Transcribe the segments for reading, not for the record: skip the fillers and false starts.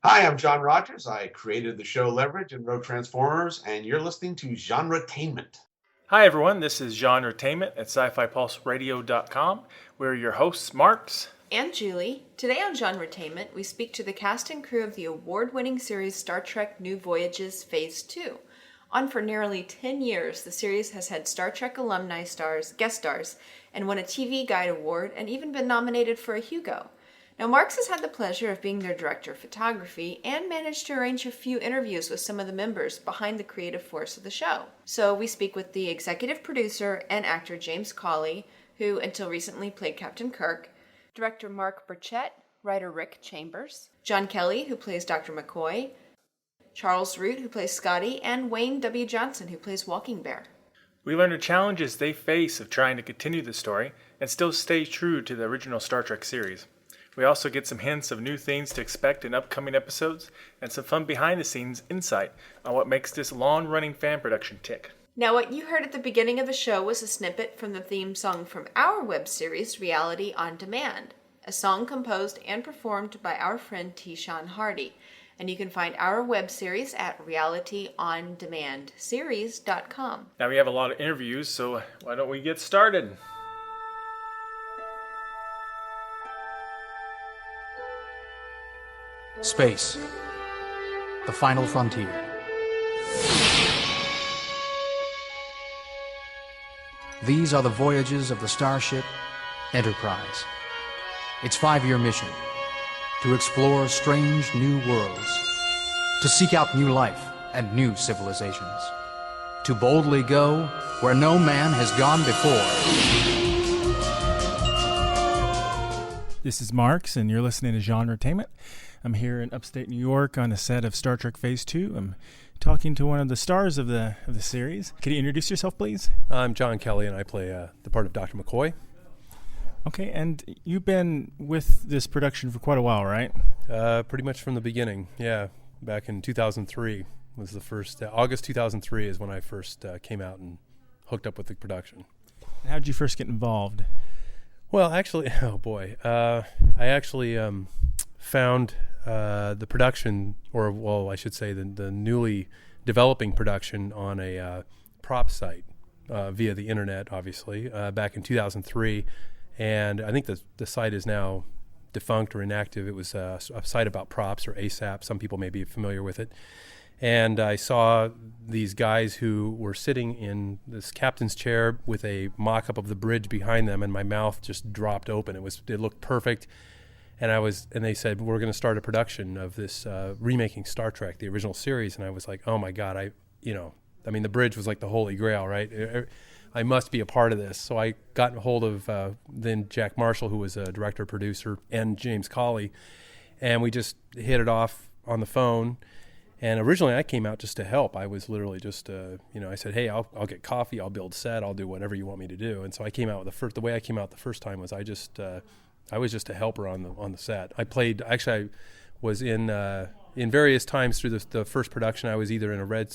Hi, I'm John Rogers. I created the show Leverage and wrote Transformers, and you're listening to Genretainment. Hi everyone, this is Genretainment at sci-fi-pulse-radio.com. We're your hosts, Marx and Julie. Today on Genretainment, we speak to the cast and crew of the award-winning series Star Trek New Voyages Phase 2. On for nearly 10 years, the series has had Star Trek alumni guest stars, and won a TV Guide Award, and even been nominated for a Hugo. Now, Marx has had the pleasure of being their director of photography and managed to arrange a few interviews with some of the members behind the creative force of the show. So we speak with the executive producer and actor James Cawley, who until recently played Captain Kirk, director Mark Burchett, writer Rick Chambers, John Kelley, who plays Dr. McCoy, Charles Root, who plays Scotty, and Wayne W. Johnson, who plays Walking Bear. We learn the challenges they face of trying to continue the story and still stay true to the original Star Trek series. We also get some hints of new things to expect in upcoming episodes and some fun behind-the-scenes insight on what makes this long-running fan production tick. Now, what you heard at the beginning of the show was a snippet from the theme song from our web series, Reality on Demand, a song composed and performed by our friend T. Sean Hardy. And you can find our web series at realityondemandseries.com. Now we have a lot of interviews, so why don't we get started? Space, the final frontier. These are the voyages of the starship Enterprise. Its 5-year mission: to explore strange new worlds, to seek out new life and new civilizations, to boldly go where no man has gone before. This is Marx, and you're listening to Genretainment. I'm here in upstate New York on the set of Star Trek Phase 2. I'm talking to one of the stars of the series. Can you introduce yourself, please? I'm John Kelley, and I play the part of Dr. McCoy. Okay, and you've been with this production for quite a while, right? Pretty much from the beginning, yeah. Back in 2003 was the first. August 2003 is when I first came out and hooked up with the production. How did you first get involved? Well, actually, oh boy. I actually found the production, or well, I should say the newly developing production on a prop site via the internet, obviously, back in 2003. And I think the site is now defunct or inactive. It was a site about props, or ASAP. Some people may be familiar with it. And I saw these guys who were sitting in this captain's chair with a mock-up of the bridge behind them, and my mouth just dropped open. It looked perfect. And they said, we're going to start a production of this remaking Star Trek, the original series. And I was like, oh my God, the bridge was like the holy grail, right? I must be a part of this. So I got a hold of then Jack Marshall, who was a director, producer, and James Cawley. And we just hit it off on the phone. And originally I came out just to help. I was literally just, I said, hey, I'll get coffee, I'll build set, I'll do whatever you want me to do. And so I came out the way I came out the first time was I was just a helper on the set. I was in various times through the first production. I was either in a red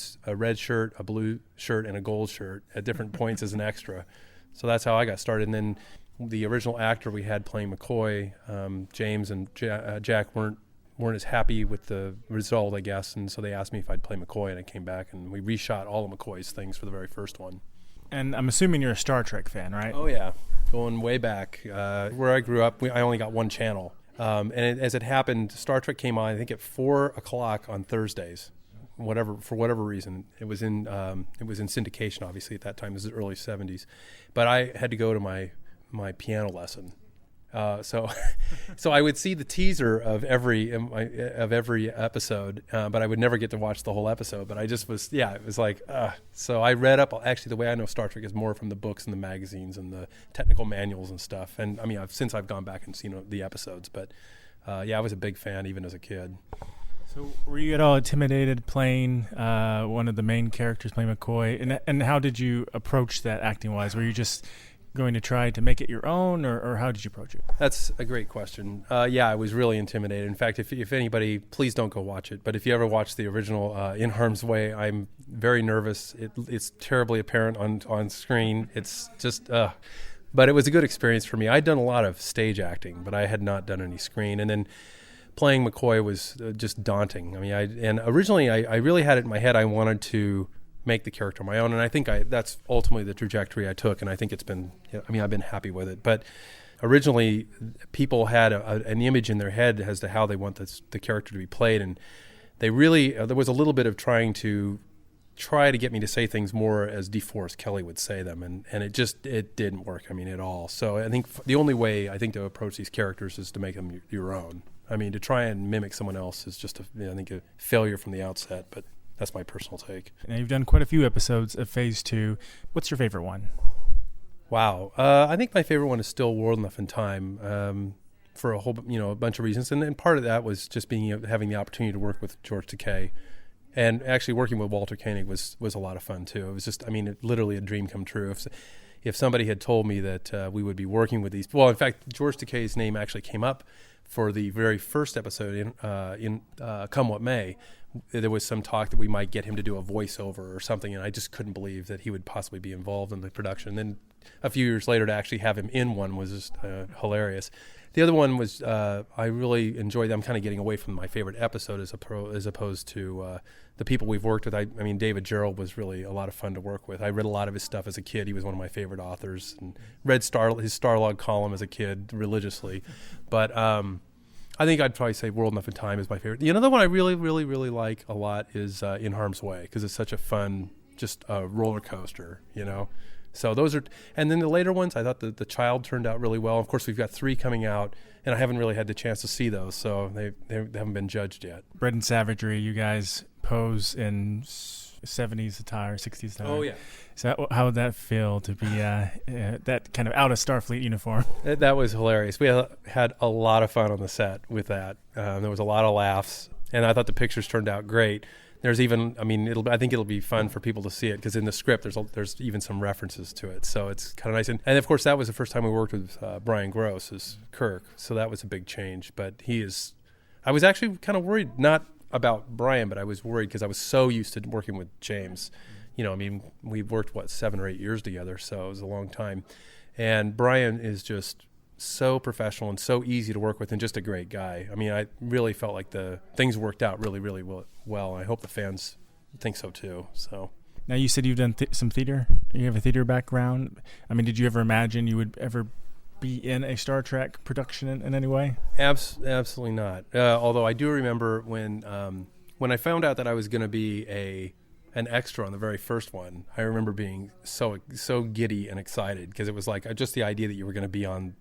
shirt, a blue shirt, and a gold shirt at different points as an extra. So that's how I got started. And then the original actor we had playing McCoy, James and Jack weren't as happy with the result, I guess, and so they asked me if I'd play McCoy, and I came back and we reshot all of McCoy's things for the very first one. And I'm assuming you're a Star Trek fan, right? Oh yeah, going way back. Where I grew up, I only got one channel, and as it happened, Star Trek came on I think at 4:00 on Thursdays, for whatever reason. It was in syndication, obviously at that time. This is the early '70s, but I had to go to my piano lesson. So I would see the teaser of every episode, but I would never get to watch the whole episode. But I just it was like, so I read up. Actually, the way I know Star Trek is more from the books and the magazines and the technical manuals and stuff. And I mean, I've gone back and seen the episodes, but I was a big fan even as a kid. So were you at all intimidated playing one of the main characters, playing McCoy? And how did you approach that acting-wise? Were you just going to try to make it your own, or how did you approach it? That's a great question. I was really intimidated. In fact, if anybody, please don't go watch it. But if you ever watch the original In Harm's Way, I'm very nervous. It's terribly apparent on screen. It's just, but it was a good experience for me. I'd done a lot of stage acting, but I had not done any screen. And then playing McCoy was just daunting. I mean, originally I really had it in my head I wanted to make the character my own, and I think that's ultimately the trajectory I took, and I think it's been, I've been happy with it. But originally, people had an image in their head as to how they want the character to be played, and they really there was a little bit of try to get me to say things more as DeForest Kelley would say them, and it didn't work. I mean, at all. So I think the only way to approach these characters is to make them your own. I mean, to try and mimic someone else is just I think a failure from the outset. But that's my personal take. Now, you've done quite a few episodes of Phase 2. What's your favorite one? Wow. I think my favorite one is still World Enough in Time, for a whole, a bunch of reasons. And part of that was just having the opportunity to work with George Takei. And actually working with Walter Koenig was a lot of fun too. It was just, literally a dream come true. If somebody had told me that we would be working with these, well, in fact, George Takei's name actually came up for the very first episode in Come What May. There was some talk that we might get him to do a voiceover or something, and I just couldn't believe that he would possibly be involved in the production. And then a few years later to actually have him in one was just hilarious. The other one was I really enjoyed. I'm kind of getting away from my favorite episode as opposed to the people we've worked with. I mean, David Gerald was really a lot of fun to work with. I read a lot of his stuff as a kid. He was one of my favorite authors, and read his Starlog column as a kid religiously. But I think I'd probably say World Enough in Time is my favorite. The other one I really, really, really like a lot is In Harm's Way, because it's such a fun, just roller coaster, So those are, and then the later ones, I thought the Child turned out really well. Of course, we've got 3 coming out, and I haven't really had the chance to see those, so they haven't been judged yet. Bread and Savagery, you guys pose in 70s attire, 60s attire. Oh, yeah. So how would that feel to be that kind of out of Starfleet uniform? That was hilarious. We had a lot of fun on the set with that. There was a lot of laughs, and I thought the pictures turned out great. There's even, I think it'll be fun for people to see it, because in the script there's even some references to it, so it's kind of nice. And of course, that was the first time we worked with Brian Gross as Kirk, so that was a big change. But I was actually kind of worried, not about Brian, but I was worried because I was so used to working with James. We worked 7 or 8 years together, so it was a long time. And Brian is just so professional and so easy to work with, and just a great guy. I really felt like the things worked out really, really well. I hope the fans think so too. So now, you said you've done some theater. You have a theater background. Did you ever imagine you would ever be in a Star Trek production in any way? Absolutely not. Although I do remember when I found out that I was going to be an extra on the very first one, I remember being so giddy and excited, because it was like just the idea that you were going to be on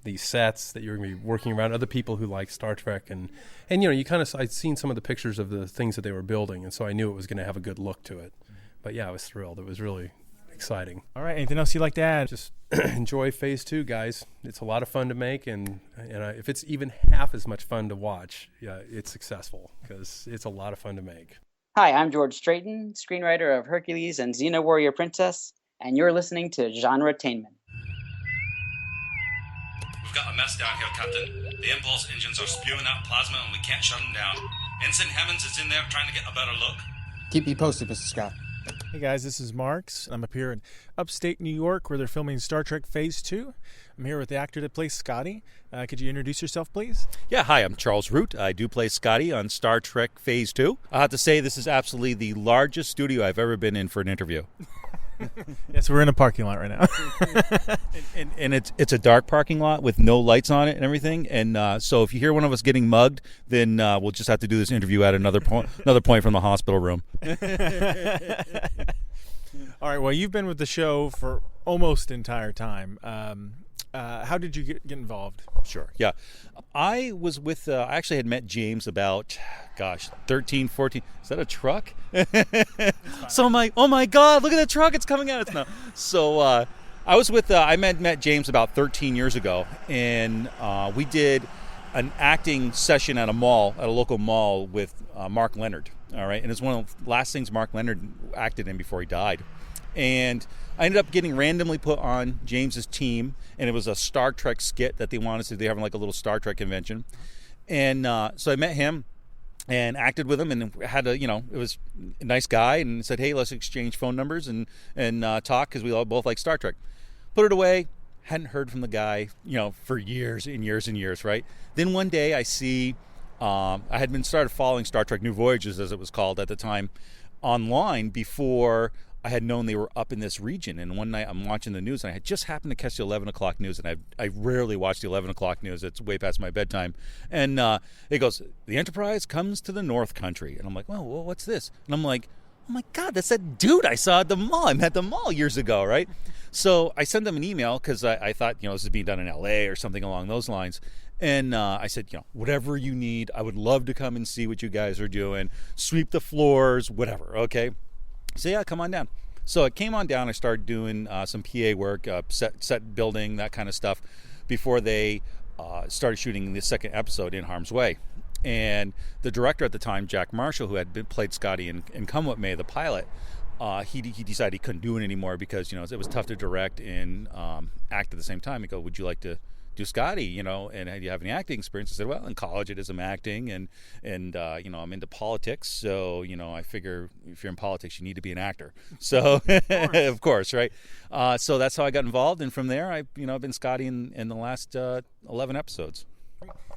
these sets, that you're going to be working around other people who like Star Trek, and you kind of, I'd seen some of the pictures of the things that they were building, and so I knew it was going to have a good look to it. But yeah, I was thrilled. It was really exciting. All right, anything else you'd like to add? Just enjoy Phase 2, guys. It's a lot of fun to make, and if it's even half as much fun to watch, it's successful, because it's a lot of fun to make. Hi, I'm George Straighton, screenwriter of Hercules and Xena Warrior Princess, and you're listening to Genretainment. We've got a mess down here, Captain. The impulse engines are spewing out plasma and we can't shut them down. Ensign Hammond is in there trying to get a better look. Keep me posted, Mr. Scott. Hey guys, this is Marx. I'm up here in upstate New York, where they're filming Star Trek Phase 2. I'm here with the actor that plays Scotty. Could you introduce yourself, please? Yeah, hi, I'm Charles Root. I do play Scotty on Star Trek Phase 2. I have to say, this is absolutely the largest studio I've ever been in for an interview. Yes, we're in a parking lot right now. and it's a dark parking lot with no lights on it and everything. And so if you hear one of us getting mugged, then we'll just have to do this interview at another point from the hospital room. All right, well, you've been with the show for almost the entire time. How did you get involved? Sure, yeah. I was with, I actually had met James about, 13, 14. Is that a truck? So I'm like, oh my God, look at the truck. It's coming at us now. So I was with, I met James about 13 years ago, and we did an acting session at a local mall with Mark Leonard. All right, and it's one of the last things Mark Leonard acted in before he died. And I ended up getting randomly put on James's team, and it was a Star Trek skit that they wanted to. They're having like a little Star Trek convention, and so I met him and acted with him, and had it was a nice guy, and said, hey, let's exchange phone numbers and talk, because we all both like Star Trek. Put it away. Hadn't heard from the guy, for years and years and years, right? Then one day I see I had been started following Star Trek New Voyages, as it was called at the time, online before I had known they were up in this region. And one night I'm watching the news, and I had just happened to catch the 11 o'clock news, and I rarely watch the 11 o'clock news. It's way past my bedtime. And it goes, the Enterprise comes to the North Country. And I'm like, well, what's this? And I'm like, oh my God, that's that dude I saw at the mall. I met at the mall years ago, right? So I sent them an email because I thought, this is being done in LA or something along those lines. And I said, whatever you need, I would love to come and see what you guys are doing. Sweep the floors, whatever, okay? So yeah, come on down. So I came on down. I started doing some PA work, set building, that kind of stuff, before they started shooting the second episode, In Harm's Way. And the director at the time, Jack Marshall, who had played Scotty in Come What May, the pilot, he decided he couldn't do it anymore because it was tough to direct and act at the same time. He goes, would you like to do Scotty, and do you have any acting experience? I said, well, in college I did some acting, and I'm into politics, so I figure if you're in politics you need to be an actor. So of course, right? So that's how I got involved, and from there I've been Scotty in the last 11 episodes.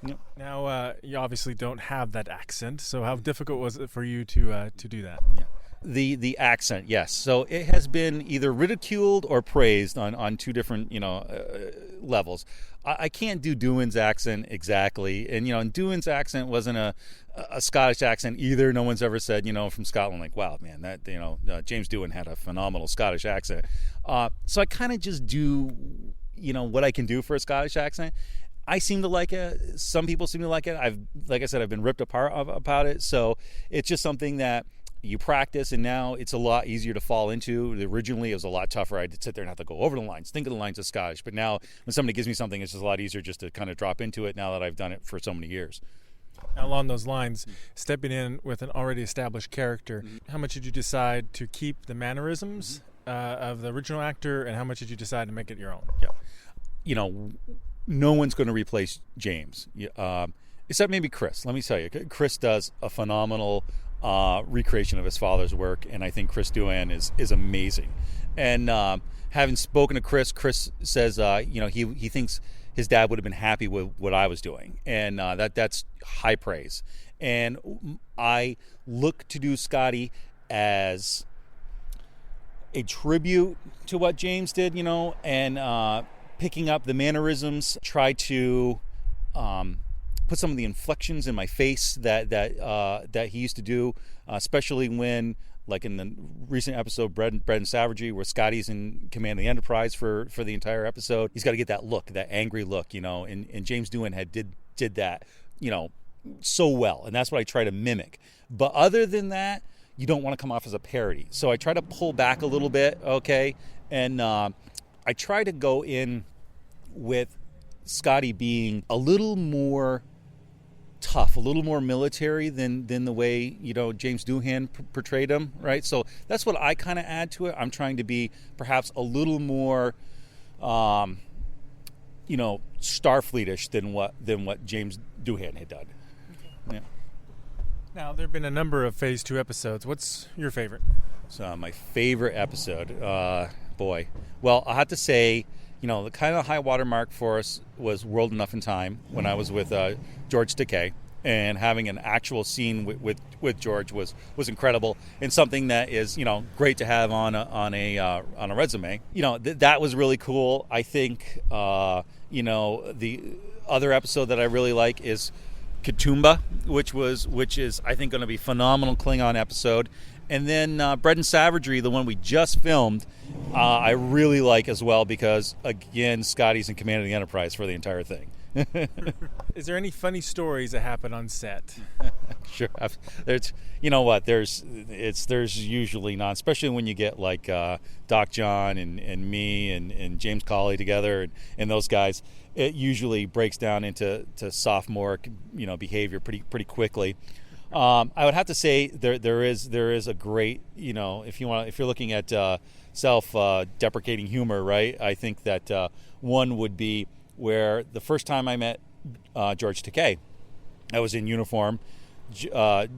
Yep. Now you obviously don't have that accent, so how difficult was it for you to do that? Yeah. The accent, yes. So it has been either ridiculed or praised on two different levels. I can't do Doohan's accent exactly, and and Doohan's accent wasn't a Scottish accent either. No one's ever said from Scotland like, wow, man, that James Doohan had a phenomenal Scottish accent. So I kind of just do what I can do for a Scottish accent. I seem to like it. Some people seem to like it. Like I said, I've been ripped apart about it. So it's just something that you practice, and now it's a lot easier to fall into. Originally, it was a lot tougher. I'd sit there and have to go over the lines, think of the lines of Scottish. But now, when somebody gives me something, it's just a lot easier just to kind of drop into it now that I've done it for so many years. Now, along those lines, stepping in with an already established character, how much did you decide to keep the mannerisms of the original actor, and how much did you decide to make it your own? Yeah. No one's going to replace James, except maybe Chris. Let me tell you, Chris does a phenomenal recreation of his father's work, and I think Chris Doohan is amazing. And having spoken to Chris says he thinks his dad would have been happy with what I was doing, and that's high praise. And I look to do Scotty as a tribute to what James did, and picking up the mannerisms, try to put some of the inflections in my face that he used to do, especially when, like in the recent episode, Bread and Savagery, where Scotty's in command of the Enterprise for the entire episode. He's got to get that look, that angry look, and James Doohan did that, so well, and that's what I try to mimic. But other than that, you don't want to come off as a parody. So I try to pull back a little bit, okay, and I try to go in with Scotty being a little more tough, a little more military than the way James Doohan portrayed him, right? So that's what I kind of add to it. I'm trying to be perhaps a little more, Starfleetish than what James Doohan had done. Okay. Yeah. Now there have been a number of Phase 2 episodes. What's your favorite? So my favorite episode, boy. Well, I have to say, the kind of high water mark for us was World Enough in Time, when I was with George Takei, and having an actual scene with George was incredible, and something that is great to have on a resume. That was really cool. I think the other episode that I really like is Katoomba, which is I think going to be a phenomenal Klingon episode. And then Bread and Savagery, the one we just filmed, I really like as well because, again, Scotty's in command of the Enterprise for the entire thing. Is there any funny stories that happen on set? Sure. There's usually not, especially when you get like Doc John and me and James Cawley together and those guys. It usually breaks down into sophomore, behavior pretty quickly. I would have to say there is a great, if you're looking at self-deprecating humor, right? I think that one would be where the first time I met George Takei, I was in uniform.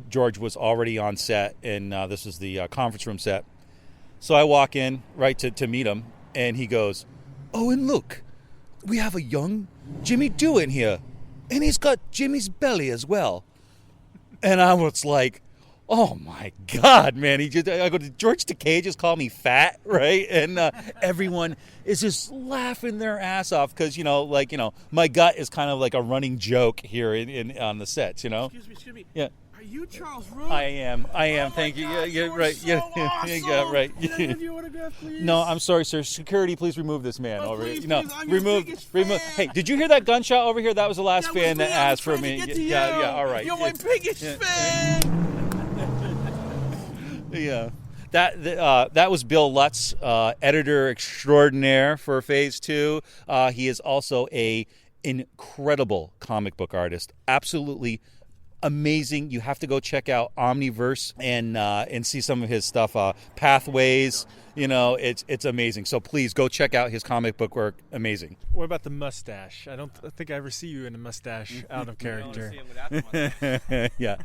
George was already on set, and this is the conference room set. So I walk in right to meet him, and he goes, "Oh, and look, we have a young Jimmy Doohan here, and he's got Jimmy's belly as well." And I was like, oh my God, man. I go to George Takei just called me fat, right? And everyone is just laughing their ass off because, my gut is kind of like a running joke here on the sets, Excuse me. Yeah. Are you Charles Root? I am. Oh Thank you. God, Yeah, right. So Yeah, awesome. yeah, right. Can I have your autograph, please? No, I'm sorry, sir. Security, please remove this man over please, here. please, I'm your biggest remove. fan. Hey, did you hear that gunshot over here? That was the last fan that asked for me. Yeah, all right. You're my biggest fan. Yeah. That was Bill Lutz, editor extraordinaire for Phase 2. He is also a incredible comic book artist. Absolutely amazing. You have to go check out Omniverse and see some of his stuff. Pathways, it's amazing. So please go check out his comic book work. Amazing. What about the mustache? I don't think I ever see you in a mustache out of character. Yeah.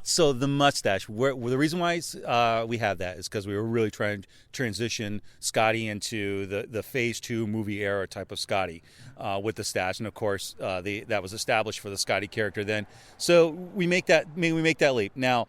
So the mustache. The reason why we have that is because we were really trying to transition Scotty into the Phase 2 movie era type of Scotty with the stash, and of course that was established for the Scotty character then. So we make that leap now.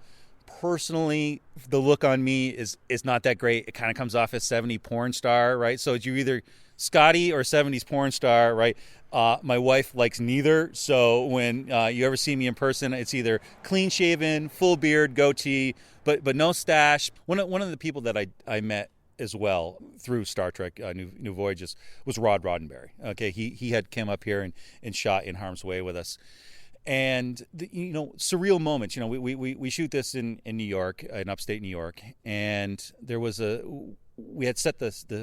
Personally, the look on me is not that great. It kind of comes off as 70s porn star, right? So you're either Scotty or 70s porn star, right? My wife likes neither. So when you ever see me in person, it's either clean shaven, full beard, goatee, but no stash. One of the people that I met as well through Star Trek New Voyages was Rod Roddenberry. Okay, he had come up here and shot In Harm's Way with us. And surreal moments. We shoot this in New York, in upstate New York, and there was we had set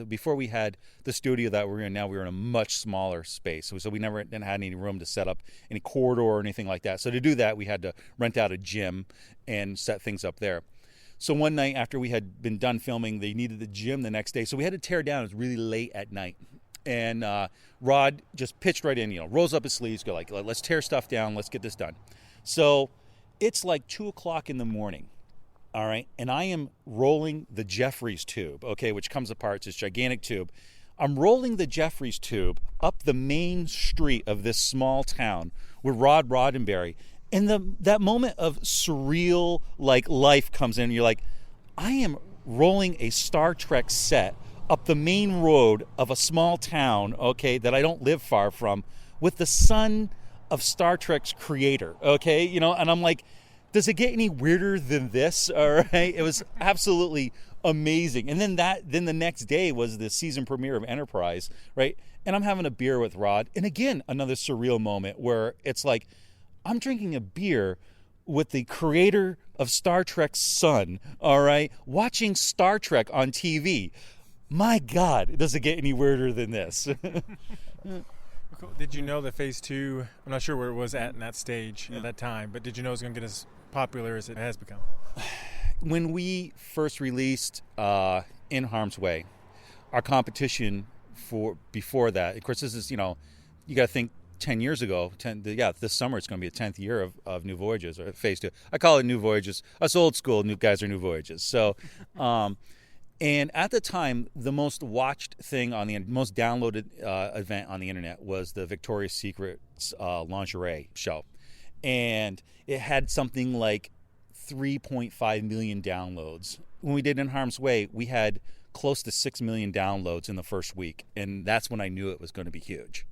before we had the studio that we're in now. We were in a much smaller space, so we never had any room to set up any corridor or anything like that. So to do that, we had to rent out a gym and set things up there. So one night after we had been done filming, they needed the gym the next day, so we had to tear down. It was really late at night. And Rod just pitched right in, rolls up his sleeves, go like, let's tear stuff down, let's get this done. So it's like 2 o'clock in the morning, all right? And I am rolling the Jeffries tube, okay, which comes apart. It's this gigantic tube. I'm rolling the Jeffries tube up the main street of this small town with Rod Roddenberry. And that moment of surreal, life comes in. And you're like, I am rolling a Star Trek set up the main road of a small town, okay, that I don't live far from, with the son of Star Trek's creator, okay, and I'm like, does it get any weirder than this? All right, it was absolutely amazing. And then the next day was the season premiere of Enterprise, right? And I'm having a beer with Rod, and again, another surreal moment where it's like, I'm drinking a beer with the creator of Star Trek's son, all right, watching Star Trek on TV. My God, does it get any weirder than this? Did you know that Phase 2, I'm not sure where it was at in that stage at that time, but did you know it was going to get as popular as it has become? When we first released In Harm's Way, our competition before that, of course, this is, you got to think 10 years ago, this summer it's going to be the 10th year of New Voyages, or Phase 2. I call it New Voyages. Us old school new guys are New Voyages. So, and at the time, the most watched thing most downloaded event on the internet was the Victoria's Secret's lingerie show. And it had something like 3.5 million downloads. When we did In Harm's Way, we had close to 6 million downloads in the first week. And that's when I knew it was going to be huge.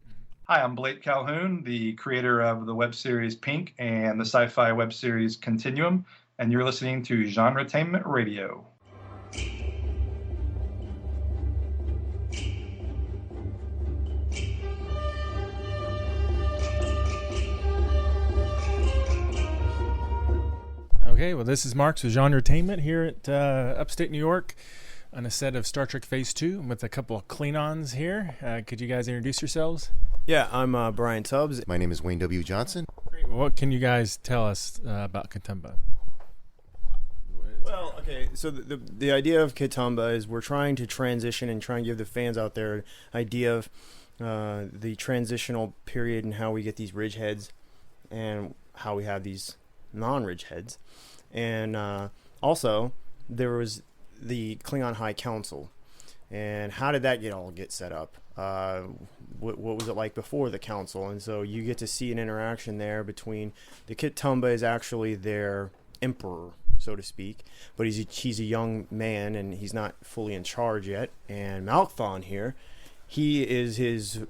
Hi, I'm Blake Calhoun, the creator of the web series Pink and the sci-fi web series Continuum. And you're listening to Genretainment Radio. Okay, well, this is Mark with Genretainment here at upstate New York on a set of Star Trek Phase 2 with a couple of Klingons here. Could you guys introduce yourselves? Yeah, I'm Brian Tubbs. My name is Wayne W. Johnson. Great. Well, what can you guys tell us about Kitumba? Well, okay, so the idea of Kitumba is we're trying to transition and try and give the fans out there an idea of the transitional period and how we get these ridge heads and how we have these non-ridge heads. And also, there was the Klingon High Council. And how did that get set up? What was it like before the council? And so you get to see an interaction there between the Kitumba is actually their emperor, so to speak, but he's a young man and he's not fully in charge yet. And Malkthon here, he is his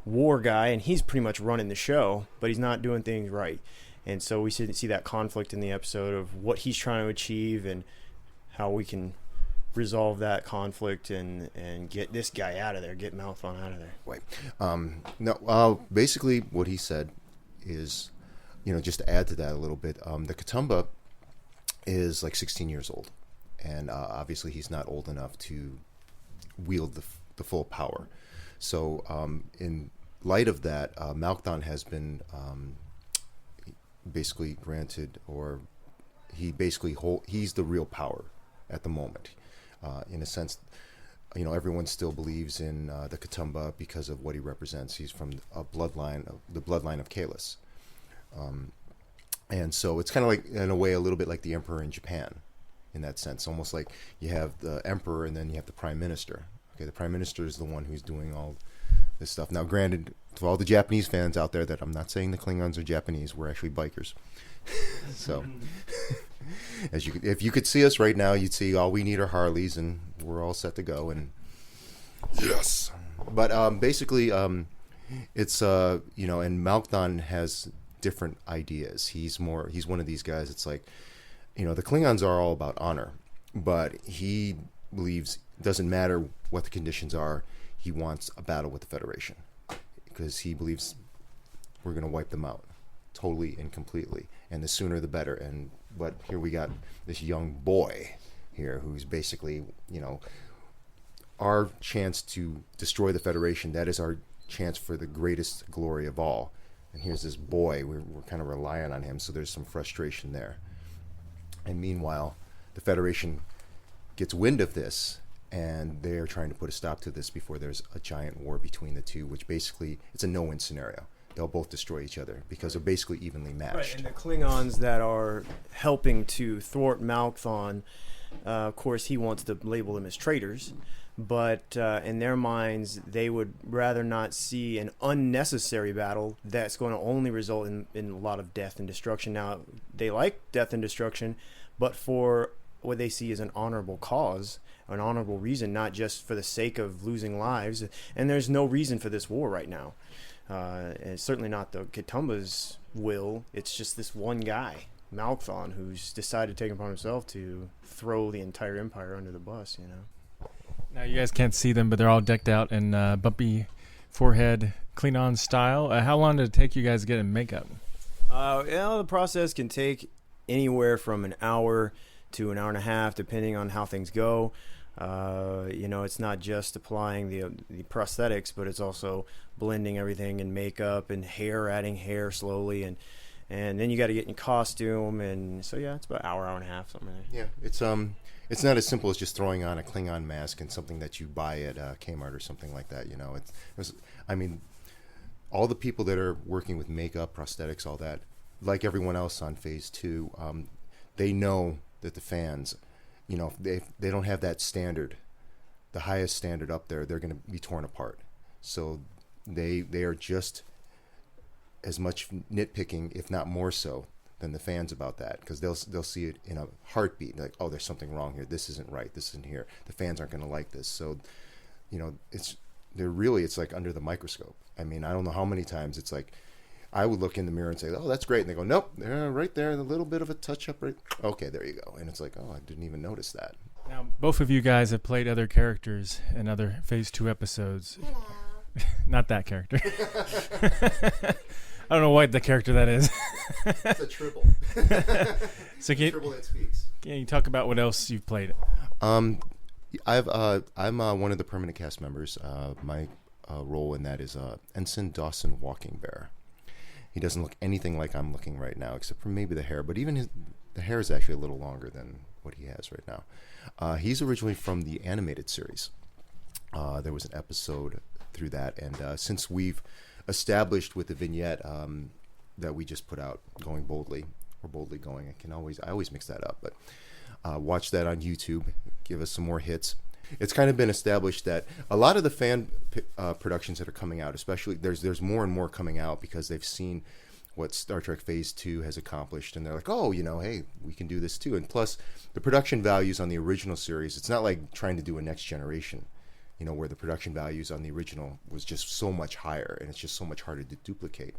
war guy, and he's pretty much running the show, but he's not doing things right. And so we see that conflict in the episode of what he's trying to achieve and how we can resolve that conflict and get this guy out of there, get Malkthon out of there. Wait, basically what he said is, just to add to that a little bit, the Kitumba is like 16 years old, and obviously he's not old enough to wield the full power. So in light of that, Malkthon has been basically granted, or he's the real power at the moment. In a sense, everyone still believes in the Kitumba because of what he represents. He's from the bloodline of Kalis. And so it's kind of like, in a way, a little bit like the emperor in Japan, in that sense. Almost like you have the emperor and then you have the prime minister. Okay, the prime minister is the one who's doing all this stuff. Now, granted, to all the Japanese fans out there, that I'm not saying the Klingons are Japanese. We're actually bikers. So, if you could see us right now, you'd see all we need are Harleys, and we're all set to go. And yes, but basically, it's and Malkthon has different ideas. He's one of these guys. It's like, the Klingons are all about honor, but he believes it doesn't matter what the conditions are. He wants a battle with the Federation because he believes we're going to wipe them out totally and completely, and the sooner the better. But here we got this young boy here who's basically, our chance to destroy the Federation. That is our chance for the greatest glory of all. And here's this boy, we're kind of relying on him, so there's some frustration there. And meanwhile, the Federation gets wind of this, and they're trying to put a stop to this before there's a giant war between the two, which basically, it's a no-win scenario. They'll both destroy each other because they're basically evenly matched. Right, and the Klingons that are helping to thwart Malkthon, of course, he wants to label them as traitors, but in their minds, they would rather not see an unnecessary battle that's going to only result in a lot of death and destruction. Now, they like death and destruction, but for what they see as an honorable cause, an honorable reason, not just for the sake of losing lives. And there's no reason for this war right now. And it's certainly not the Kitumba's will. It's just this one guy, Malkthon, who's decided to take it upon himself to throw the entire empire under the bus, Now, you guys can't see them, but they're all decked out in bumpy forehead Klingon style. How long did it take you guys to get in makeup? The process can take anywhere from an hour to an hour and a half, depending on how things go. It's not just applying the prosthetics, but it's also blending everything in makeup and hair, adding hair slowly, and then you got to get in costume, and so it's about an hour and a half, something like that. Yeah, it's not as simple as just throwing on a Klingon mask and something that you buy at Kmart or something like that. All the people that are working with makeup, prosthetics, all that, like everyone else on Phase 2, they know that the fans, if they don't have that standard, the highest standard up there, they're going to be torn apart. So they are just as much nitpicking, if not more so, than the fans about that, because they'll see it in a heartbeat, like, oh, there's something wrong here. This isn't right. This isn't here. The fans aren't going to like this. So, it's like under the microscope. I don't know how many times it's like, I would look in the mirror and say, oh, that's great. And they go, nope, right there, a little bit of a touch-up. Right. Okay, there you go. And it's like, oh, I didn't even notice that. Now, both of you guys have played other characters in other Phase 2 episodes. Not that character. I don't know what the character that is. It's a tribble. So tribble that speaks. Can you talk about what else you've played? I'm one of the permanent cast members. My role in that is Ensign Dawson Walking Bear. He doesn't look anything like I'm looking right now, except for maybe the hair. But even the hair is actually a little longer than what he has right now. He's originally from the animated series. There was an episode through that, and since we've established with the vignette that we just put out, Going Boldly, or Boldly Going, I always mix that up, but watch that on YouTube, give us some more hits. It's kind of been established that a lot of the fan productions that are coming out, especially there's more and more coming out because they've seen what Star Trek Phase 2 has accomplished, and they're like, oh, hey, we can do this too. And plus, the production values on the original series, it's not like trying to do a Next Generation, where the production values on the original was just so much higher, and it's just so much harder to duplicate.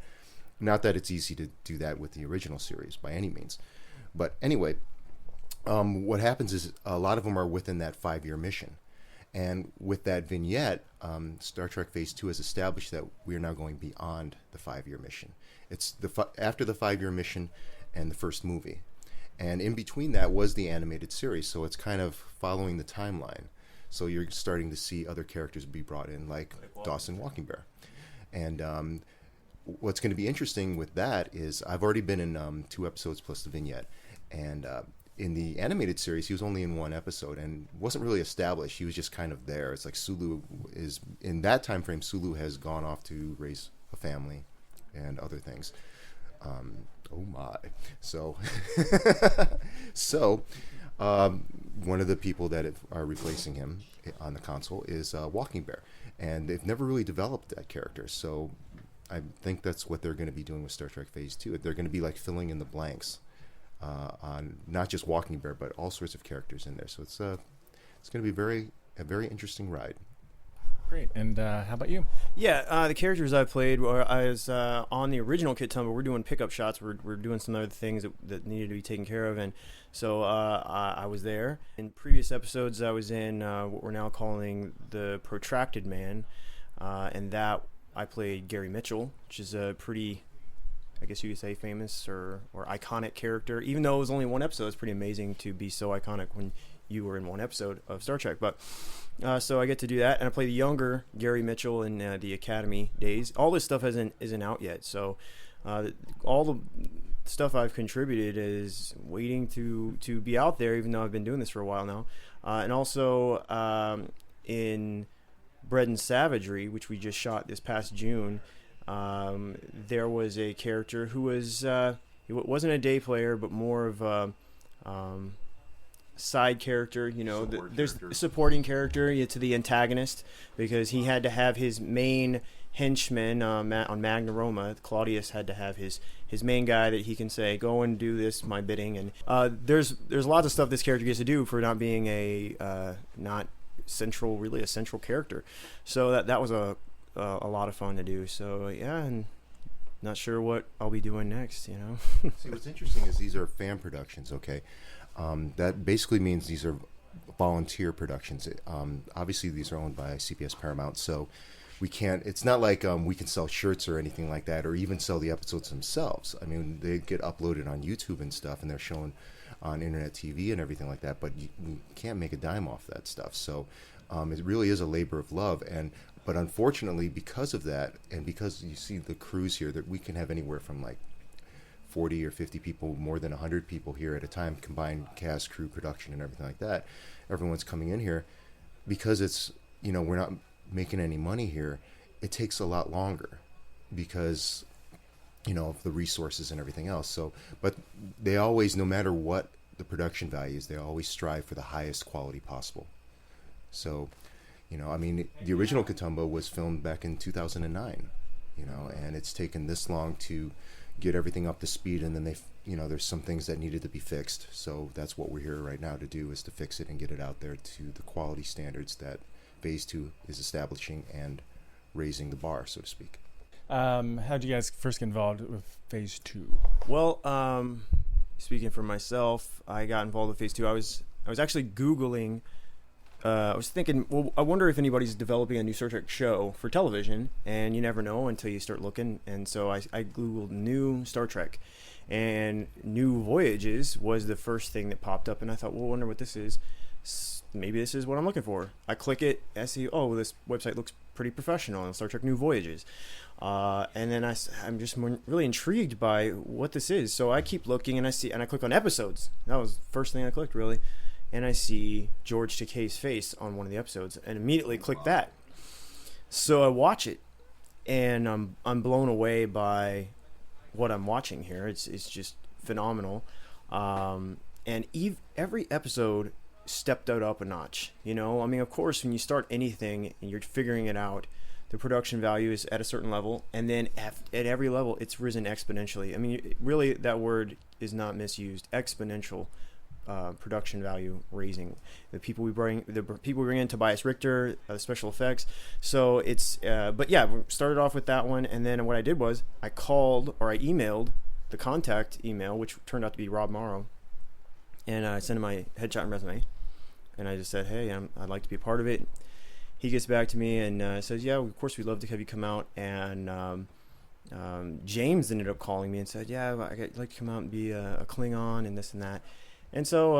Not that it's easy to do that with the original series by any means. But anyway, what happens is a lot of them are within that 5-year mission. And with that vignette, Star Trek Phase 2 has established that we are now going beyond the 5-year mission. It's after the 5-year mission and the first movie. And in between that was the animated series, so it's kind of following the timeline. So you're starting to see other characters be brought in, like Dawson Walking Bear. And what's going to be interesting with that is I've already been in 2 episodes plus the vignette. And in the animated series, he was only in 1 episode and wasn't really established. He was just kind of there. It's like Sulu is, in that time frame, Sulu has gone off to raise a family and other things. Oh my. So, one of the people that are replacing him on the console is Walking Bear. And they've never really developed that character. So I think that's what they're going to be doing with Star Trek Phase 2. They're going to be like filling in the blanks on not just Walking Bear, but all sorts of characters in there. So it's going to be a very interesting ride. Great. And how about you? Yeah, the characters I played, I was on the original Kit Tumba. We're doing pickup shots. We're doing some other things that needed to be taken care of, and so I was there. In previous episodes, I was in what we're now calling the Protracted Man, and that I played Gary Mitchell, which is a pretty, I guess you could say, famous or iconic character. Even though it was only 1 episode, it's pretty amazing to be so iconic when you were in 1 episode of Star Trek. But so I get to do that, and I play the younger Gary Mitchell in the Academy days. All this stuff isn't out yet, so all the stuff I've contributed is waiting to be out there, even though I've been doing this for a while now. And also in Bread and Savagery, which we just shot this past June, there was a character who was he wasn't a day player, but more of a side character, there's a supporting character to the antagonist, because he had to have his main henchman on Magna Roma. Claudius had to have his main guy that he can say, go and do this, my bidding. And there's lots of stuff this character gets to do for not being a central character. So that was a lot of fun to do. So yeah, and not sure what I'll be doing next. See, what's interesting is these are fan productions. Okay. That basically means these are volunteer productions. Obviously, these are owned by CBS Paramount, so we can't. It's not like we can sell shirts or anything like that, or even sell the episodes themselves. I mean, they get uploaded on YouTube and stuff, and they're shown on internet TV and everything like that. But we can't make a dime off that stuff. So it really is a labor of love. But unfortunately, because of that, and because you see the crews here, that we can have anywhere from like 40 or 50 people, more than 100 people here at a time, combined cast, crew, production, and everything like that. Everyone's coming in here because it's, we're not making any money here. It takes a lot longer because, of the resources and everything else. So, but they always, no matter what the production values, they always strive for the highest quality possible. So, the original Katoomba was filmed back in 2009, and it's taken this long to get everything up to speed, and then there's some things that needed to be fixed. So that's what we're here right now to do, is to fix it and get it out there to the quality standards that Phase 2 is establishing and raising the bar, so to speak. How did you guys first get involved with Phase 2? Well, speaking for myself, I got involved with Phase 2. I was actually Googling. I was thinking, well, I wonder if anybody's developing a new Star Trek show for television, and you never know until you start looking. And so I Googled new Star Trek, and New Voyages was the first thing that popped up, and I thought, well, I wonder what this is. Maybe this is what I'm looking for. I click it, I see, oh, this website looks pretty professional, Star Trek New Voyages. And then I'm just really intrigued by what this is. So I keep looking, and I click on episodes. That was the first thing I clicked, really. And I see George Takei's face on one of the episodes, and immediately click that. So I watch it, and I'm blown away by what I'm watching here. It's just phenomenal. And every episode stepped it up a notch. You know, I mean, of course, when you start anything and you're figuring it out, the production value is at a certain level, and then at every level, it's risen exponentially. I mean, really, that word is not misused. Exponential production value raising. The people we bring in, Tobias Richter, special effects. So it's, but yeah, we started off with that one, and then what I did was I emailed the contact email, which turned out to be Rob Morrow, and I sent him my headshot and resume, and I just said, hey, I'd like to be a part of it. He gets back to me and says, yeah, of course, we'd love to have you come out. And James ended up calling me and said, yeah, I'd like to come out and be a Klingon and this and that. And so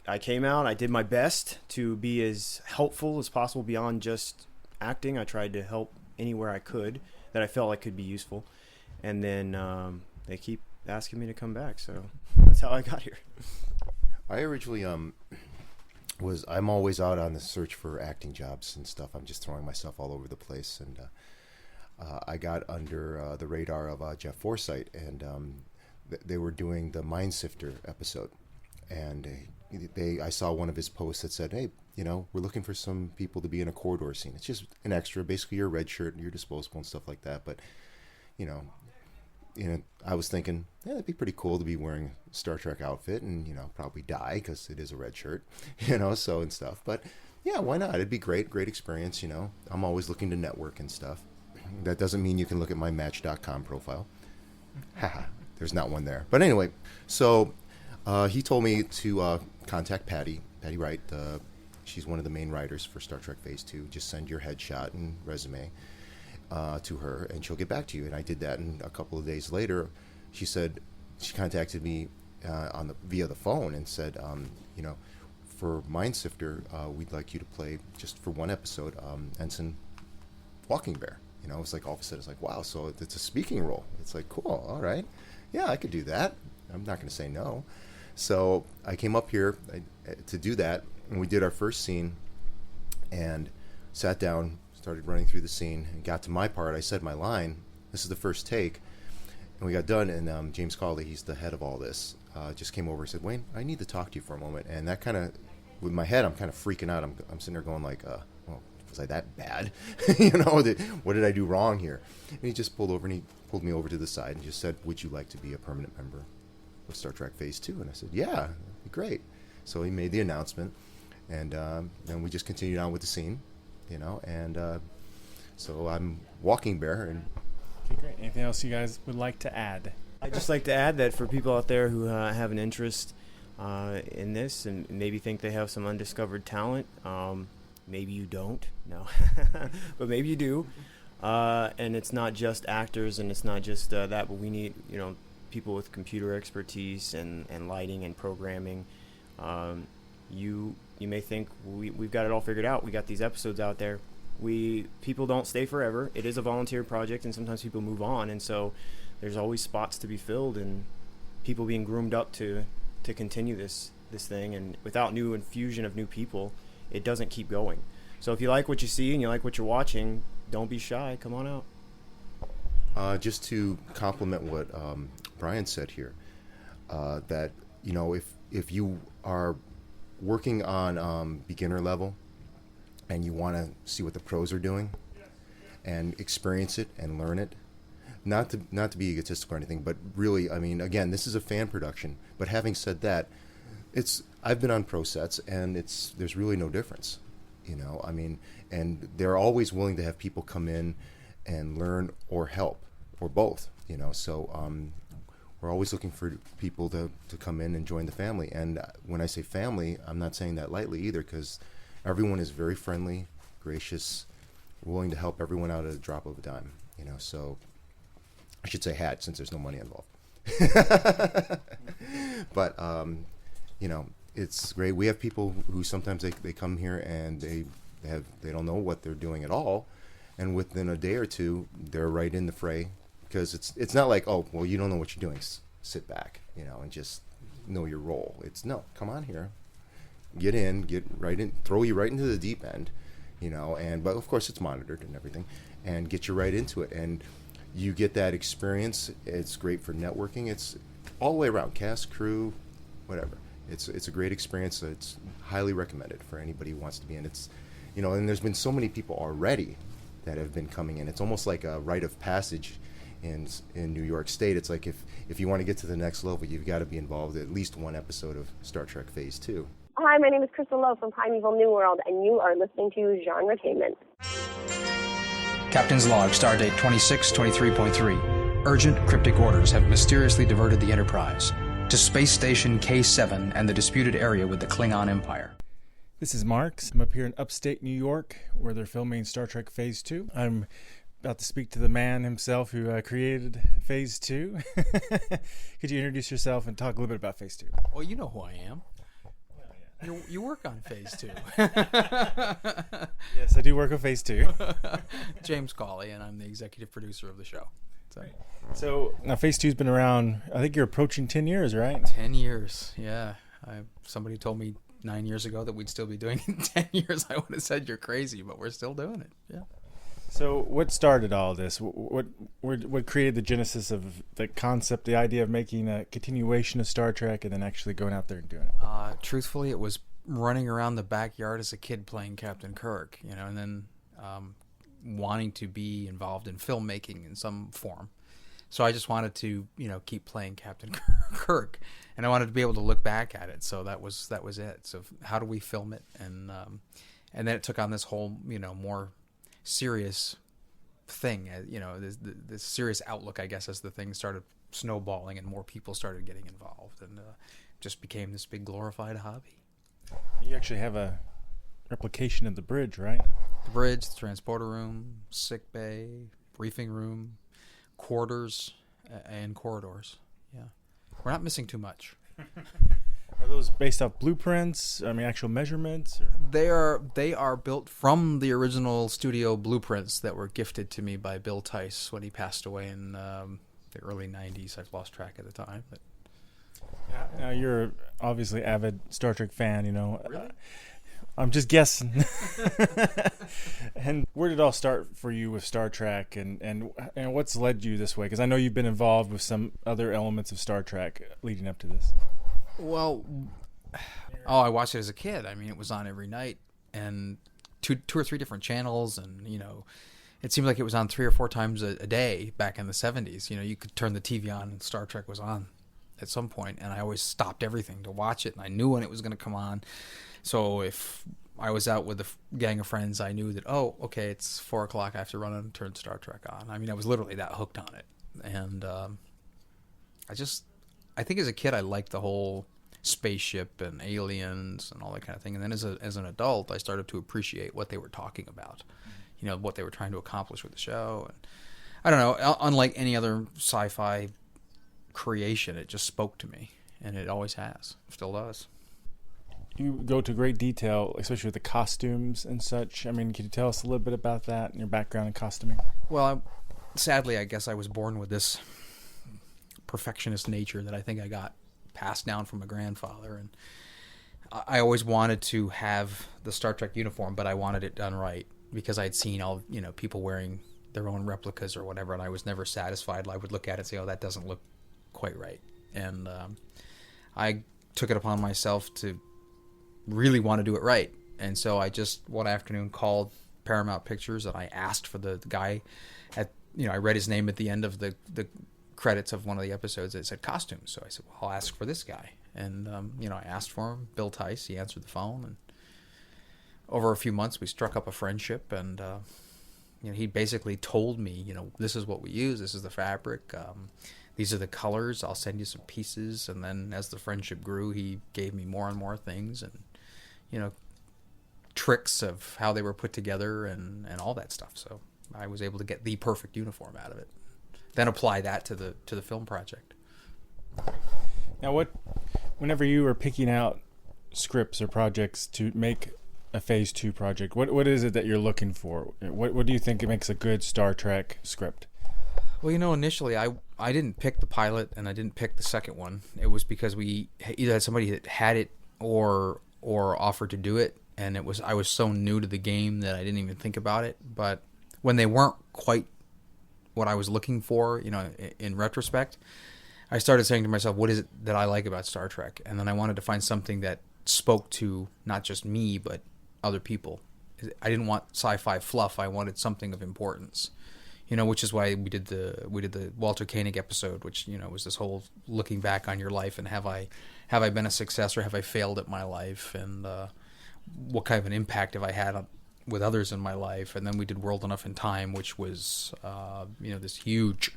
I came out. I did my best to be as helpful as possible beyond just acting. I tried to help anywhere I could that I felt like could be useful. And then they keep asking me to come back. So that's how I got here. I originally I'm always out on the search for acting jobs and stuff. I'm just throwing myself all over the place, and I got under the radar of Jeff Forsythe, and they were doing the Mind Sifter episode, and I saw one of his posts that said, hey, you know, we're looking for some people to be in a corridor scene. It's just an extra, basically your red shirt and your disposable and stuff like that. But you know, I was thinking, yeah, that'd be pretty cool to be wearing a Star Trek outfit and, you know, probably die because it is a red shirt, you know, so and stuff. But yeah, why not? It'd be great experience, you know. I'm always looking to network and stuff. That doesn't mean you can look at my Match.com profile. Haha, there's not one there. But anyway, so he told me to contact Patty Wright. She's one of the main writers for Star Trek Phase 2. Just send your headshot and resume to her, and she'll get back to you. And I did that, and a couple of days later, she contacted me via the phone and said, you know, for Mind Sifter, we'd like you to play just for one episode, Ensign Walking Bear. You know, it's like all of a sudden it's like, wow, so it's a speaking role. It's like, cool, all right, yeah, I could do that. I'm not going to say no. So I came up here to do that, and we did our first scene, and sat down. Started running through the scene and got to my part. I said my line. This is the first take, and we got done. And James Cawley, he's the head of all this, just came over and said, "Wayne, I need to talk to you for a moment." And that kind of, with my head, I'm kind of freaking out. I'm sitting there going like, "Well, was I that bad? You know, what did I do wrong here?" And he just pulled over and he pulled me over to the side and just said, "Would you like to be a permanent member of Star Trek Phase 2?" And I said, "Yeah, that'd be great." So he made the announcement, and then we just continued on with the scene. You know, and so I'm Walking Bear. And okay, great. Anything else you guys would like to add? I'd just like to add that for people out there who have an interest in this and maybe think they have some undiscovered talent, maybe you don't, no, but maybe you do, and it's not just actors and it's not just that, but we need, you know, people with computer expertise and lighting and programming. You may think we've got it all figured out. We got these episodes out there. People don't stay forever. It is a volunteer project, and sometimes people move on, and so there's always spots to be filled and people being groomed up to continue this thing. And without new infusion of new people, it doesn't keep going. So if you like what you see and you like what you're watching, don't be shy. Come on out. Just to complement what Brian said here, that, you know, if you are working on beginner level and you want to see what the pros are doing and experience it and learn it, not to be egotistical or anything, but really, I mean, again, this is a fan production, but having said that, I've been on pro sets and there's really no difference, you know, I mean, and they're always willing to have people come in and learn or help or both, you know, so we're always looking for people to come in and join the family. And when I say family, I'm not saying that lightly either, because everyone is very friendly, gracious, willing to help everyone out at a drop of a dime, you know. So I should say hat, since there's no money involved. But you know, it's great. We have people who sometimes they come here and they don't know what they're doing at all, and within a day or two they're right in the fray. Because it's not like, oh, well, you don't know what you're doing, sit back, you know, and just know your role. It's, no, come on here, get right in, throw you right into the deep end, you know, but of course it's monitored and everything, and get you right into it, and you get that experience. It's great for networking. It's all the way around, cast, crew, whatever. It's a great experience. It's highly recommended for anybody who wants to be in. It's, and there's been so many people already that have been coming in. It's almost like a rite of passage in New York State. It's like if you want to get to the next level, you've got to be involved in at least one episode of Star Trek Phase 2. Hi, my name is Crystal Lowe from Primeval New World, and you are listening to Genretainment. Captain's log, stardate 2623.3. Urgent cryptic orders have mysteriously diverted the Enterprise to Space Station K7 and the disputed area with the Klingon Empire. This is Marx. I'm up here in upstate New York where they're filming Star Trek Phase 2. I'm about to speak to the man himself who created Phase 2. Could you introduce yourself and talk a little bit about Phase 2? Well, you know who I am. You work on Phase 2. Yes, I do work on Phase 2. James Cawley, and I'm the executive producer of the show. So now Phase 2's been around, I think you're approaching 10 years, right? 10 years, yeah. Somebody told me 9 years ago that we'd still be doing it in 10 years. I would have said you're crazy, but we're still doing it, yeah. So what started all this? What created the genesis of the concept, the idea of making a continuation of Star Trek and then actually going out there and doing it? Truthfully, it was running around the backyard as a kid playing Captain Kirk, and then wanting to be involved in filmmaking in some form. So I just wanted to, keep playing Captain Kirk, and I wanted to be able to look back at it. So that was it. So how do we film it? And then it took on this whole, more serious thing, this serious outlook, I guess, as the thing started snowballing and more people started getting involved, and just became this big glorified hobby. You actually have a replication of the bridge, right? The bridge, the transporter room, sick bay, briefing room, quarters, and corridors. Yeah, we're not missing too much. Are those based off blueprints? I mean, actual measurements? Or? They are built from the original studio blueprints that were gifted to me by Bill Tice when he passed away in the early 90s. I've lost track at the time. But now you're obviously avid Star Trek fan, Really? I'm just guessing. And where did it all start for you with Star Trek, and what's led you this way? Because I know you've been involved with some other elements of Star Trek leading up to this. Well, I watched it as a kid. I mean, it was on every night, and two or three different channels, and it seemed like it was on 3 or 4 times a day back in the 70s. You could turn the TV on and Star Trek was on at some point, and I always stopped everything to watch it, and I knew when it was going to come on. So if I was out with a gang of friends, I knew that, okay, it's 4 o'clock, I have to run and turn Star Trek on. I mean, I was literally that hooked on it, and I think as a kid I liked the whole spaceship and aliens and all that kind of thing. And then as an adult, I started to appreciate what they were talking about, what they were trying to accomplish with the show. And I don't know, unlike any other sci-fi creation, it just spoke to me, and it always has, still does. You go to great detail, especially with the costumes and such. I mean, can you tell us a little bit about that and your background in costuming? Well, sadly, I guess I was born with this perfectionist nature that I think I got passed down from my grandfather, and I always wanted to have the Star Trek uniform, but I wanted it done right because I'd seen all people wearing their own replicas or whatever, and I was never satisfied. I would look at it and say, that doesn't look quite right, and I took it upon myself to really want to do it right. And so I just one afternoon called Paramount Pictures and I asked for the guy I read his name at the end of the credits of one of the episodes that said costumes. So I said, well, I'll ask for this guy. And, I asked for him, Bill Tice. He answered the phone. And over a few months, we struck up a friendship. And, he basically told me, this is what we use. This is the fabric. These are the colors. I'll send you some pieces. And then as the friendship grew, he gave me more and more things and, tricks of how they were put together and all that stuff. So I was able to get the perfect uniform out of it. Then apply that to the film project. Now, whenever you were picking out scripts or projects to make a Phase 2 project, what is it that you're looking for? What do you think makes a good Star Trek script? Well, initially I didn't pick the pilot and I didn't pick the second one. It was because we either had somebody that had it or offered to do it, and I was so new to the game that I didn't even think about it. But when they weren't quite what I was looking for, in retrospect, I started saying to myself, what is it that I like about Star Trek? And then I wanted to find something that spoke to not just me, but other people. I didn't want sci-fi fluff. I wanted something of importance, which is why we did the Walter Koenig episode, which, was this whole looking back on your life and have I been a success or have I failed at my life, and what kind of an impact have I had with others in my life. And then we did World Enough in Time, which was this huge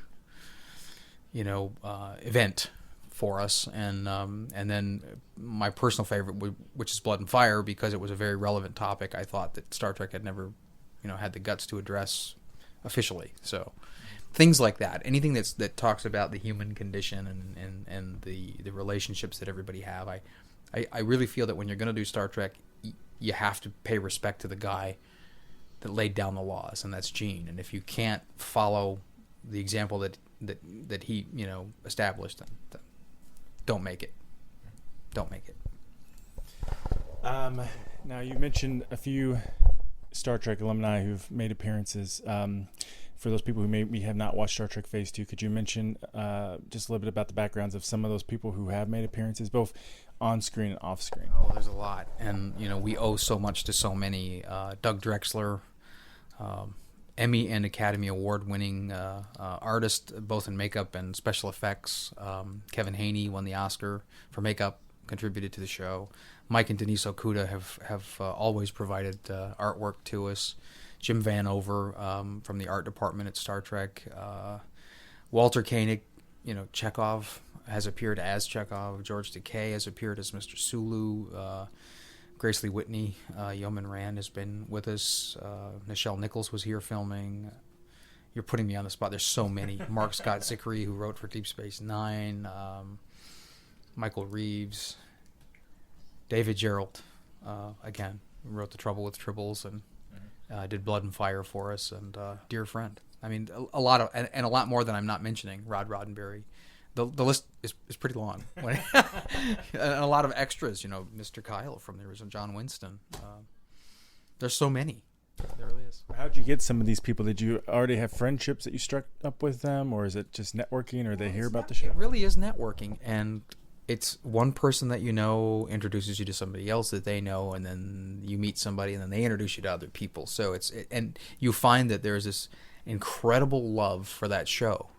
event for us, and then my personal favorite, which is Blood and Fire, because it was a very relevant topic. I thought that Star Trek had never had the guts to address officially. So things like that, anything that talks about the human condition and the relationships that everybody have. I really feel that when you're going to do Star Trek, you have to pay respect to the guy that laid down the laws, and that's Gene. And if you can't follow the example that he established, then don't make it. Don't make it. Now you mentioned a few Star Trek alumni who've made appearances. For those people who maybe have not watched Star Trek Phase 2, could you mention just a little bit about the backgrounds of some of those people who have made appearances, both on screen and off screen? Oh, there's a lot, and we owe so much to so many. Doug Drexler, Emmy and Academy Award-winning artist, both in makeup and special effects. Kevin Haney won the Oscar for makeup, contributed to the show. Mike and Denise Okuda have always provided artwork to us. Jim Vanover from the art department at Star Trek. Walter Koenig, Chekhov has appeared as Chekhov. George Takei has appeared as Mr. Sulu. Grace Lee Whitney, Yeoman Rand has been with us. Nichelle Nichols was here filming. You're putting me on the spot. There's so many. Mark Scott Zickery, who wrote for Deep Space Nine. Michael Reeves. David Gerald, again, wrote The Trouble with Tribbles and did Blood and Fire for us, and dear friend. I mean, a lot of and a lot more than I'm not mentioning. Rod Roddenberry. The list is pretty long. And a lot of extras, Mr. Kyle from the original John Winston. There's so many. There really is. How'd you get some of these people? Did you already have friendships that you struck up with them, or is it just networking, or they hear about the show? It really is networking, and it's one person that introduces you to somebody else that they know, and then you meet somebody, and then they introduce you to other people. So and you find that there's this incredible love for that show.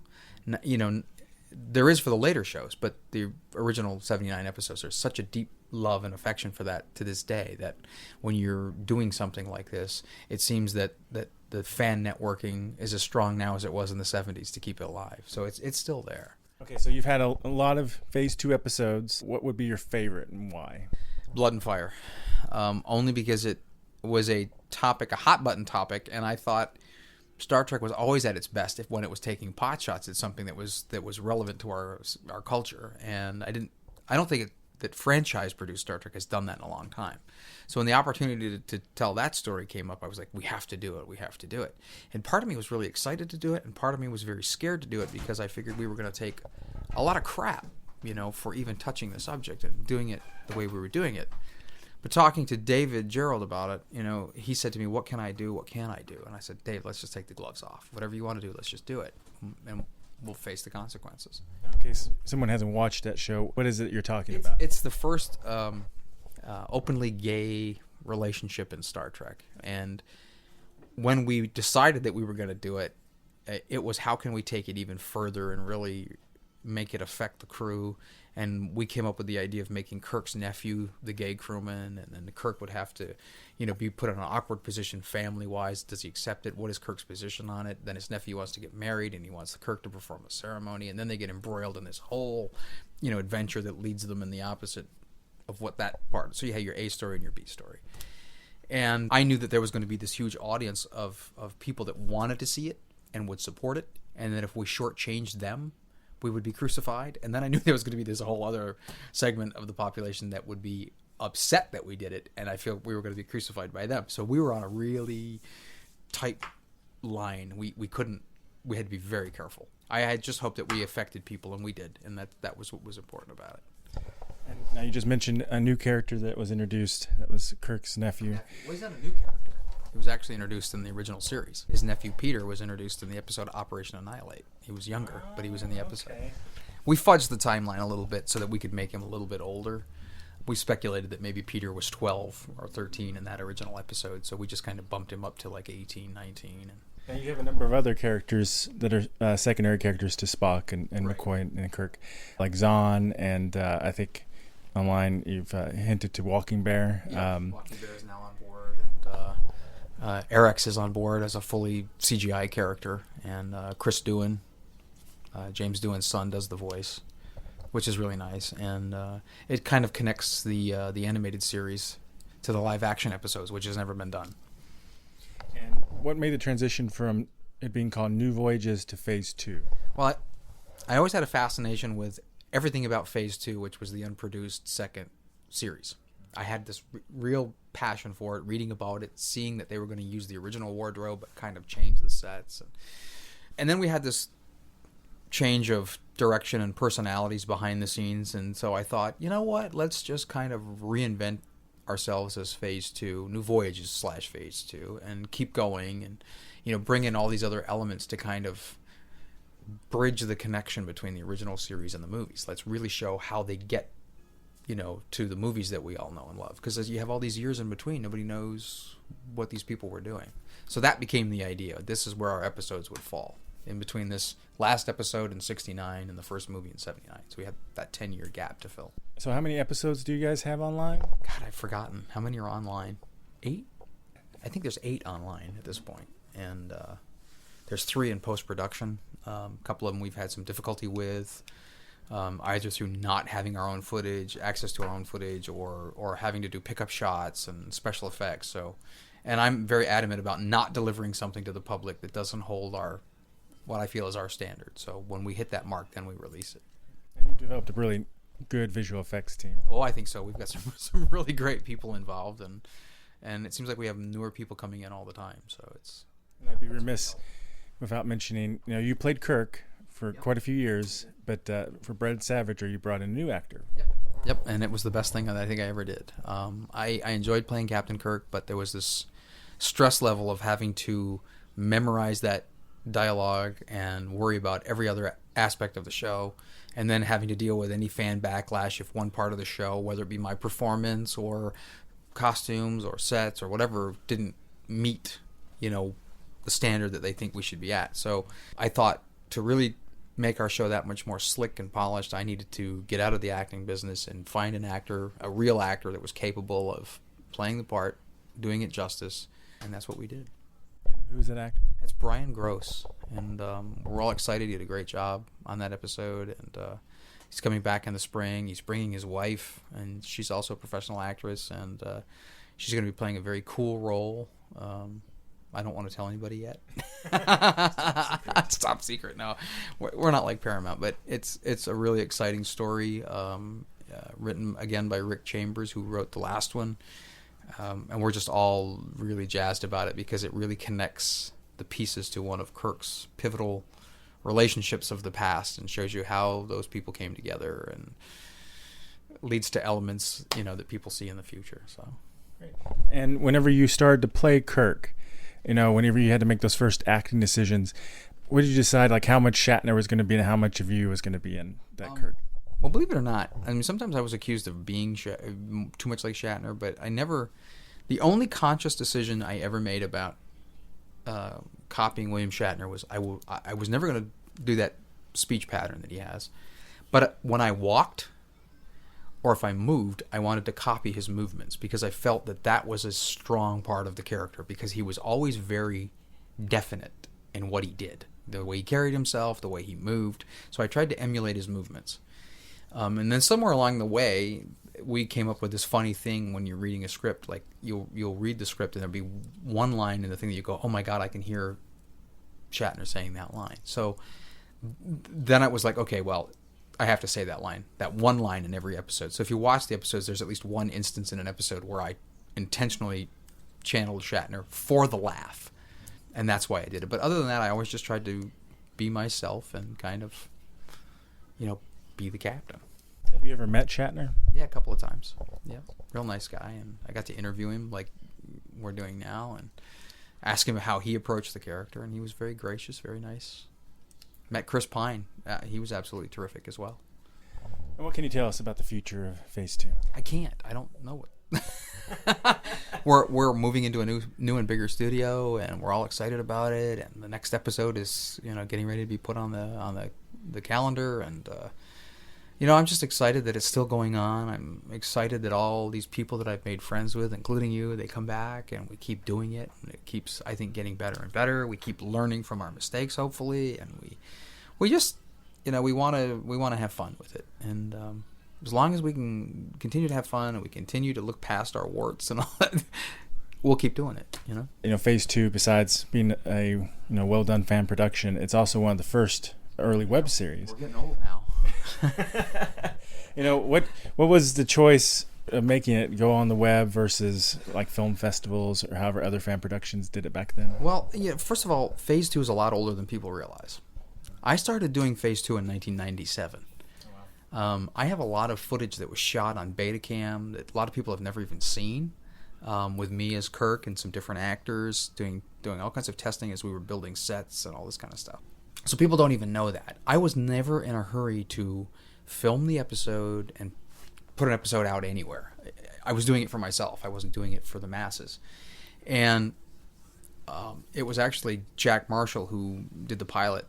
There is for the later shows, but the original 79 episodes, there's such a deep love and affection for that to this day, that when you're doing something like this, it seems that the fan networking is as strong now as it was in the 70s to keep it alive. So it's still there. Okay, so you've had a lot of Phase 2 episodes. What would be your favorite and why? Blood and Fire. Only because it was a hot button topic, and I thought Star Trek was always at its best when it was taking pot shots at something that was relevant to our culture. And I don't think that franchise produced Star Trek has done that in a long time. So when the opportunity to tell that story came up, I was like, we have to do it. And part of me was really excited to do it, and part of me was very scared to do it, because I figured we were going to take a lot of crap, for even touching the subject and doing it the way we were doing it. But talking to David Gerald about it, he said to me, what can I do? What can I do? And I said, Dave, let's just take the gloves off. Whatever you want to do, let's just do it. And we'll face the consequences. In case someone hasn't watched that show, what is it you're talking about? It's the first openly gay relationship in Star Trek. And when we decided that we were going to do it, it was how can we take it even further and really make it affect the crew. And we came up with the idea of making Kirk's nephew the gay crewman, and then Kirk would have to, be put in an awkward position family-wise. Does he accept it? What is Kirk's position on it? Then his nephew wants to get married, and he wants Kirk to perform a ceremony, and then they get embroiled in this whole, adventure that leads them in the opposite of what that part. So you have your A story and your B story. And I knew that there was going to be this huge audience of people that wanted to see it and would support it, and that if we shortchanged them, we would be crucified. And then I knew there was going to be this whole other segment of the population that would be upset that we did it, and I feel we were going to be crucified by them. So we were on a really tight line. We had to be very careful. I had just hoped that we affected people, and we did, and that was what was important about it. And now you just mentioned a new character that was introduced. That was Kirk's nephew. Well, he's not a new character. He was actually introduced in the original series. His nephew Peter was introduced in the episode Operation Annihilate. He was younger, but he was in the episode. We fudged the timeline a little bit so that we could make him a little bit older. We speculated that maybe Peter was 12 or 13 in that original episode, so we just kind of bumped him up to like 18, 19. And you have a number of other characters that are secondary characters to Spock and McCoy and Kirk, like Zahn, and I think online you've hinted to Walking Bear. Yeah, Walking Bear is now on board, and Erex is on board as a fully CGI character, and Chris Doohan, James Doohan's son, does the voice, which is really nice, and it kind of connects the animated series to the live action episodes, which has never been done. And what made the transition from it being called New Voyages to Phase 2? Well, I always had a fascination with everything about Phase 2, which was the unproduced second series. I had this real passion for it, reading about it, seeing that they were going to use the original wardrobe but kind of change the sets. And then we had this change of direction and personalities behind the scenes, and so I thought, you know what, let's just kind of reinvent ourselves as Phase 2, New Voyages / Phase 2, and keep going, and bring in all these other elements to kind of bridge the connection between the original series and the movies. Let's really show how they get to the movies that we all know and love, because as you have all these years in between, nobody knows what these people were doing. So that became the idea. This is where our episodes would fall, in between this last episode in 69 and the first movie in 79. So we had that 10-year gap to fill. So how many episodes do you guys have online? God, I've forgotten. How many are online? 8? I think there's 8 online at this point. And there's 3 in post-production. A couple of them we've had some difficulty with, either through not having our own footage, access to our own footage, or having to do pickup shots and special effects. So, and I'm very adamant about not delivering something to the public that doesn't hold what I feel is our standard. So when we hit that mark, then we release it. And you developed a really good visual effects team. Oh, I think so. We've got some really great people involved, and it seems like we have newer people coming in all the time. So it's. And I'd be remiss without mentioning, you played Kirk for quite a few years, but for Bread Savager, you brought in a new actor. Yep, and it was the best thing that I think I ever did. I enjoyed playing Captain Kirk, but there was this stress level of having to memorize that dialogue and worry about every other aspect of the show, and then having to deal with any fan backlash if one part of the show, whether it be my performance or costumes or sets or whatever, didn't meet the standard that they think we should be at. So I thought to really make our show that much more slick and polished, I needed to get out of the acting business and find an actor, a real actor that was capable of playing the part, doing it justice, and that's what we did. Who's that actor? It's Brian Gross, and we're all excited. He did a great job on that episode, and he's coming back in the spring. He's bringing his wife, and she's also a professional actress, and she's going to be playing a very cool role. I don't want to tell anybody yet. It's top secret. No, we're not like Paramount, but it's a really exciting story, written again by Rick Chambers, who wrote the last one. And we're just all really jazzed about it because it really connects the pieces to one of Kirk's pivotal relationships of the past and shows you how those people came together and leads to elements, that people see in the future. So, great. And whenever you started to play Kirk, whenever you had to make those first acting decisions, what did you decide, like how much Shatner was going to be and how much of you was going to be in that Kirk? Well, believe it or not, I mean, sometimes I was accused of being too much like Shatner, but I never. The only conscious decision I ever made about copying William Shatner was I was never going to do that speech pattern that he has, but when I walked or if I moved, I wanted to copy his movements because I felt that was a strong part of the character because he was always very definite in what he did, the way he carried himself, the way he moved. So I tried to emulate his movements. And then somewhere along the way, we came up with this funny thing when you're reading a script. Like you'll read the script and there'll be one line in the thing that you go, oh my God, I can hear Shatner saying that line. So then I was like, okay, well, I have to say that line, that one line in every episode. So if you watch the episodes, there's at least one instance in an episode where I intentionally channeled Shatner for the laugh. And that's why I did it. But other than that, I always just tried to be myself and kind of, be the captain. Have you ever met Shatner? Yeah, a couple of times. Yeah, real nice guy, and I got to interview him like we're doing now, and ask him how he approached the character, and he was very gracious, very nice. met Chris Pine. He was absolutely terrific as well. And what can you tell us about the future of Phase 2? I can't. I don't know it. We're moving into a new and bigger studio, and we're all excited about it. And the next episode is getting ready to be put on the calendar, and I'm just excited that it's still going on. I'm excited that all these people that I've made friends with, including you, they come back and we keep doing it, and it keeps, I think, getting better and better. We keep learning from our mistakes, hopefully, and we just we want to have fun with it, and as long as we can continue to have fun and we continue to look past our warts and all that, we'll keep doing it. Phase 2, besides being a well done fan production, it's also one of the first early web series. We're getting old now. What was the choice of making it go on the web versus like film festivals or however other fan productions did it back then? Well, first of all, Phase 2 is a lot older than people realize. I started doing Phase 2 in 1997. I have a lot of footage that was shot on Betacam that a lot of people have never even seen, with me as Kirk and some different actors doing all kinds of testing as we were building sets and all this kind of stuff. So people don't even know that. I was never in a hurry to film the episode and put an episode out anywhere. I was doing it for myself. I wasn't doing it for the masses. And it was actually Jack Marshall who did the pilot.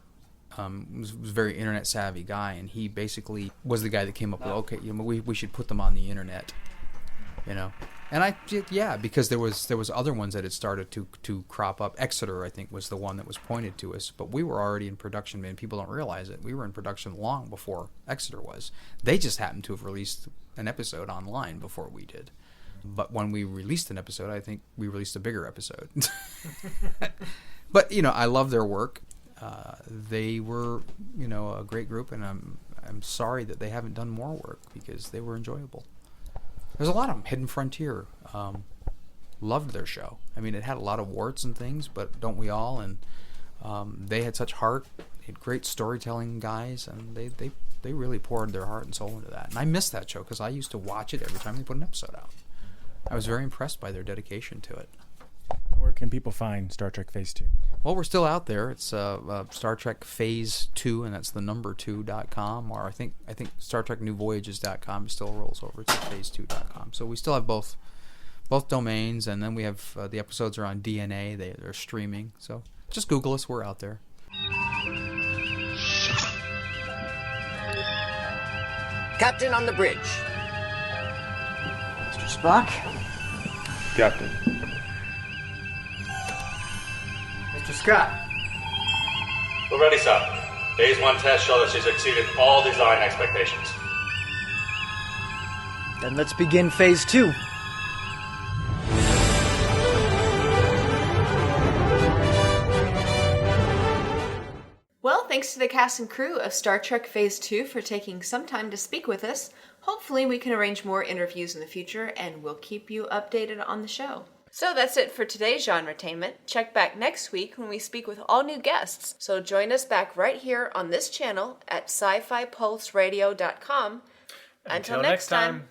Was a very internet savvy guy, and he basically was the guy that came up with, okay, we should put them on the internet, And I did, because there was other ones that had started to crop up. Exeter, I think, was the one that was pointed to us, but we were already in production, man. People don't realize it. We were in production long before Exeter was. They just happened to have released an episode online before we did. But when we released an episode, I think we released a bigger episode. But I love their work. They were, a great group, and I'm sorry that they haven't done more work because they were enjoyable. There's a lot of them. Hidden Frontier, loved their show. I mean, it had a lot of warts and things, but don't we all? And they had such heart. They had great storytelling guys, and they really poured their heart and soul into that. And I miss that show because I used to watch it every time they put an episode out. I was very impressed by their dedication to it. Where can people find Star Trek Phase 2? Well, we're still out there. It's Star Trek Phase 2, and that's the number 2.com, or I think Star Trek New Voyages.com still rolls over to phase2.com. So we still have both domains, and then we have the episodes are on DNA. They're streaming. So just Google us. We're out there. Captain on the bridge. Mr. Spock? Captain. Mr. Scott. We're ready, sir. Phase 1 test showed that she's exceeded all design expectations. Then let's begin Phase 2. Well, thanks to the cast and crew of Star Trek Phase 2 for taking some time to speak with us. Hopefully we can arrange more interviews in the future, and we'll keep you updated on the show. So that's it for today's Genretainment. Check back next week when we speak with all new guests. So join us back right here on this channel at sci-fi pulse radio.com. Until next time.